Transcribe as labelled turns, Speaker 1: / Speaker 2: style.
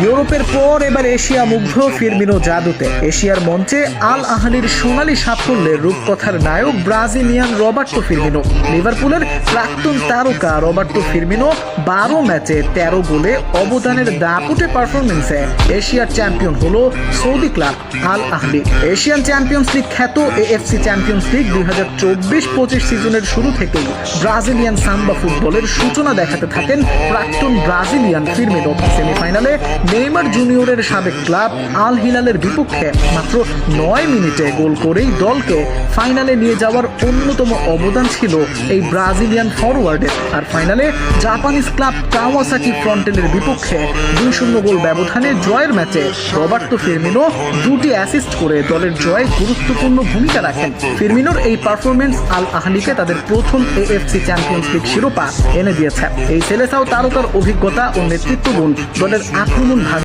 Speaker 1: ইউরোপের পর এবার এশিয়া মুগ্ধ ফিরমিনো জাদুতে। এশিয়ার মঞ্চে আল আহলির সোনালী সাফল্যের রূপকথার নায়ক ব্রাজিলিয়ান রবার্টো ফিরমিনো। লিভারপুলের প্রাক্তন তারকা রবার্টো ফিরমিনো 12 ম্যাচে 13 গোলে অবদানের দাপুটে পারফরমেন্সে এশিয়ার চ্যাম্পিয়ন হলো সৌদি ক্লাব আল আহলি। এশিয়ান চ্যাম্পিয়ন্স লিগ খ্যাত এএফসি চ্যাম্পিয়ন্স লিগ 2024-25 সিজনের শুরু থেকেই ব্রাজিলিয়ান সাম্বা ফুটবলের সূচনা দেখাতে থাকেন প্রাক্তন ব্রাজিলিয়ান ফিরমিনো। সেমিফাইনালে নেইমার জুনিয়রের সাবেক ক্লাব আল হিলালের বিপক্ষে মাত্র 9 মিনিটে গোল করেই দলকে ফাইনালে নিয়ে যাওয়ার অন্যতম অবদান ছিল এই ব্রাজিলিয়ান ফরওয়ার্ডের। আর ফাইনালে জাপানিজ ক্লাব কাওয়াসাকি ফ্রন্টেলের বিপক্ষে 2-0 গোল ব্যবধানে জয়ের ম্যাচে রবার্টো ফিরমিনো 2টি অ্যাসিস্ট করে দলের জয়ে গুরুত্বপূর্ণ ভূমিকা রাখেন। ফিরমিনোর এই পারফরমেন্স আল আহলিকে তাদের প্রথম এএফসি চ্যাম্পিয়ন্স লিগ শিরোপা এনে দিয়েছে। এই সেলেসাও তারকার অভিজ্ঞতা ও নেতৃত্ব গুণ দলের আক্রমণ